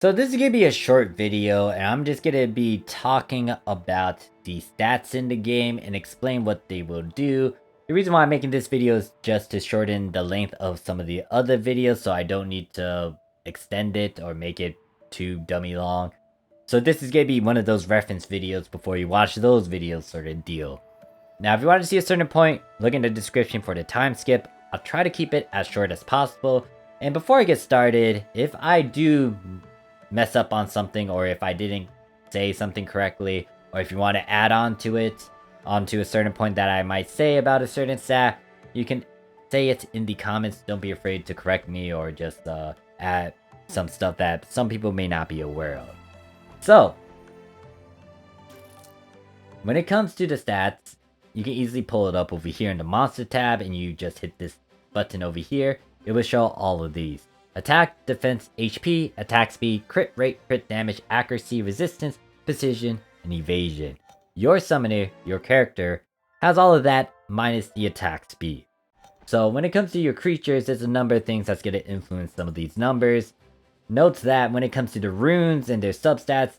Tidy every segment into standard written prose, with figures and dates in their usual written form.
So this is going to be a short video, and I'm just going to be talking about the stats in the game and explain what they will do. The reason why I'm making this video is just to shorten the length of some of the other videos, so I don't need to extend it or make it too dummy long. So this is going to be one of those reference videos before you watch those videos sort of deal. Now if you want to see a certain point, look in the description for the time skip. I'll try to keep it as short as possible. And before I get started, if I do mess up on something, or if I didn't say something correctly, or if you want to add on to it, onto a certain point that I might say about a certain stat, you can say it in the comments. Don't be afraid to correct me or just add some stuff that some people may not be aware of. So, when it comes to the stats, you can easily pull it up over here in the monster tab, and you just hit this button over here. It will show all of these. Attack, defense, HP, attack speed, crit rate, crit damage, accuracy, resistance, precision, and evasion. Your summoner, your character, has all of that minus the attack speed. So when it comes to your creatures, there's a number of things that's going to influence some of these numbers. Note that when it comes to the runes and their substats,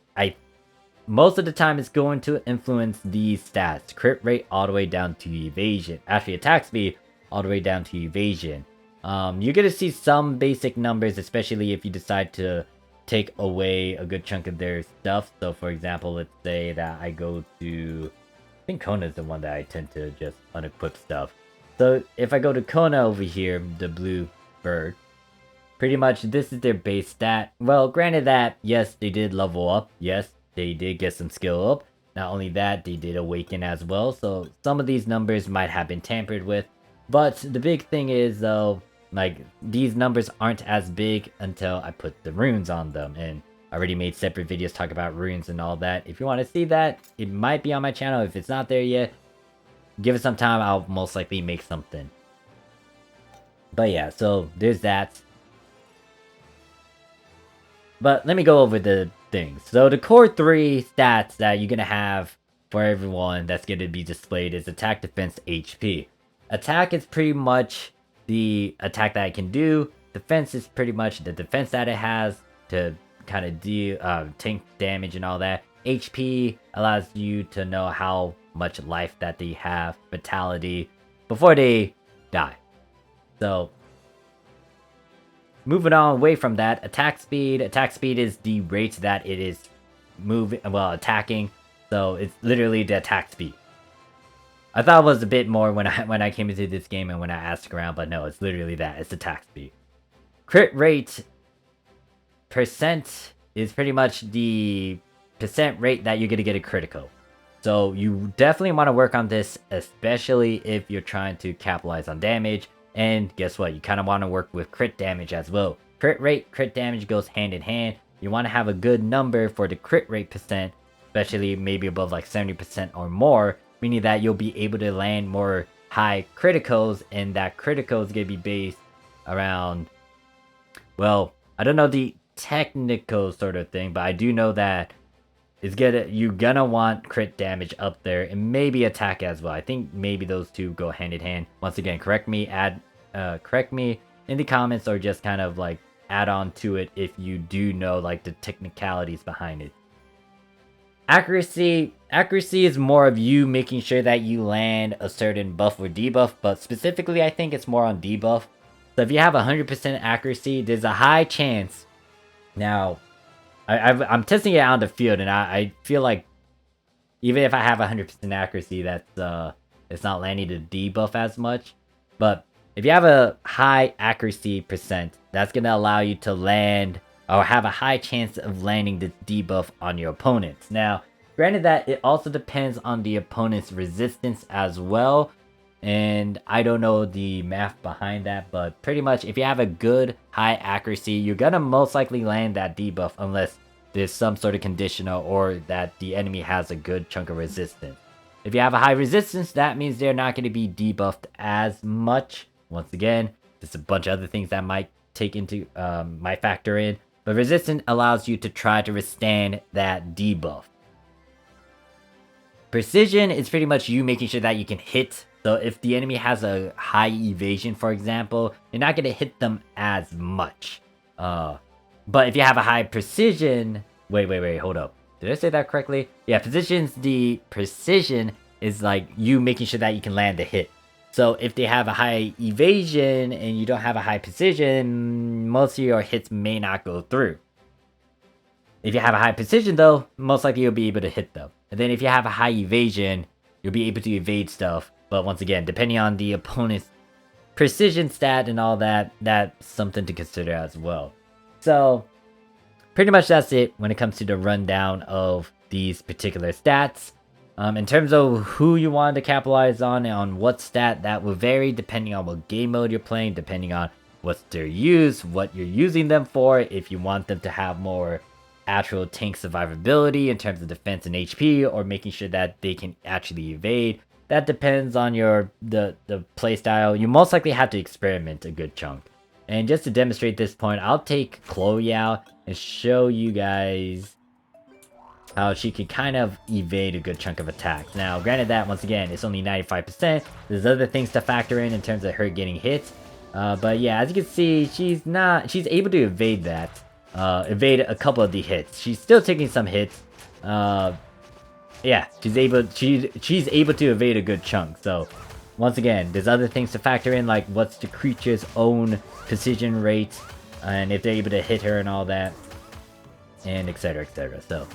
most of the time it's going to influence these stats. Crit rate all the way down to evasion. Actually, attack speed all the way down to evasion. You're gonna see some basic numbers, especially if you decide to take away a good chunk of their stuff. So for example, let's say that I go to, I think Kona is the one that I tend to just unequip stuff. So if I go to Kona over here, the blue bird, pretty much this is their base stat. Well, granted that, yes, they did level up. Yes, they did get some skill up. Not only that, they did awaken as well. So some of these numbers might have been tampered with. But the big thing is though, like, these numbers aren't as big until I put the runes on them, and I already made separate videos talking about runes and all that. If you want to see that, it might be on my channel. If it's not there yet, give it some time, I'll most likely make something. But yeah, so there's that. But let me go over the things. So the core 3 stats that you're going to have for everyone that's going to be displayed is attack, defense, HP. Attack is pretty much the attack that I can do. Defense is pretty much the defense that it has to kind of deal tank damage and all that. HP allows you to know how much life that they have, vitality, before they die. So moving on away from that, attack speed. Attack speed is the rate that it is moving, well, attacking. So it's literally the attack speed. I thought it was a bit more when I came into this game and when I asked around, but no, it's literally that. It's attack speed. Crit rate percent is pretty much the percent rate that you're going to get a critical. So you definitely want to work on this, especially if you're trying to capitalize on damage. And guess what? You kind of want to work with crit damage as well. Crit rate, crit damage goes hand in hand. You want to have a good number for the crit rate percent, especially maybe above like 70% or more. Meaning that you'll be able to land more high criticals, and that critical is going to be based around, well, I don't know the technical sort of thing, but I do know that you're gonna want crit damage up there, and maybe attack as well. I think maybe those two go hand in hand. Once again, correct me in the comments, or just kind of like add on to it if you do know like the technicalities behind it. Accuracy is more of you making sure that you land a certain buff or debuff, but specifically I think it's more on debuff. So if you have 100% accuracy, there's a high chance. Now, I'm testing it out on the field, and I feel like even if I have 100% accuracy, that's it's not landing the debuff as much. But if you have a high accuracy percent, that's gonna allow you to land or have a high chance of landing the debuff on your opponents. Now, granted that it also depends on the opponent's resistance as well, and I don't know the math behind that, but pretty much if you have a good high accuracy, you're gonna most likely land that debuff unless there's some sort of conditional or that the enemy has a good chunk of resistance. If you have a high resistance, that means they're not going to be debuffed as much. Once again, there's a bunch of other things that might factor in. But resistance allows you to try to withstand that debuff. Precision is pretty much you making sure that you can hit. So if the enemy has a high evasion, for example, you're not going to hit them as much. But if you have a high precision, wait, hold up. Did I say that correctly? Yeah, the precision is like you making sure that you can land the hit. So if they have a high evasion and you don't have a high precision, most of your hits may not go through. If you have a high precision though, most likely you'll be able to hit them. And then if you have a high evasion, you'll be able to evade stuff. But once again, depending on the opponent's precision stat and all that, that's something to consider as well. So pretty much that's it when it comes to the rundown of these particular stats. In terms of who you want to capitalize on what stat, that will vary depending on what game mode you're playing, depending on what's their use, what you're using them for. If you want them to have more actual tank survivability in terms of defense and HP, or making sure that they can actually evade, that depends on the playstyle. You most likely have to experiment a good chunk. And just to demonstrate this point, I'll take Chloe out and show you guys how she can kind of evade a good chunk of attacks. Now, granted that, once again, it's only 95%. There's other things to factor in terms of her getting hit. But yeah, as you can see, she's able to evade that. Evade a couple of the hits. She's still taking some hits. Yeah, she's able to evade a good chunk. So, once again, there's other things to factor in, like what's the creature's own precision rate, and if they're able to hit her and all that, and etc, etc. So,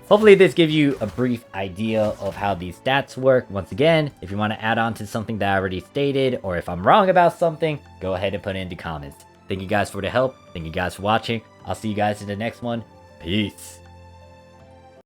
hopefully this gives you a brief idea of how these stats work. Once again, if you want to add on to something that I already stated, or if I'm wrong about something, go ahead and put it in the comments. Thank you guys for the help. Thank you guys for watching. I'll see you guys in the next one. Peace.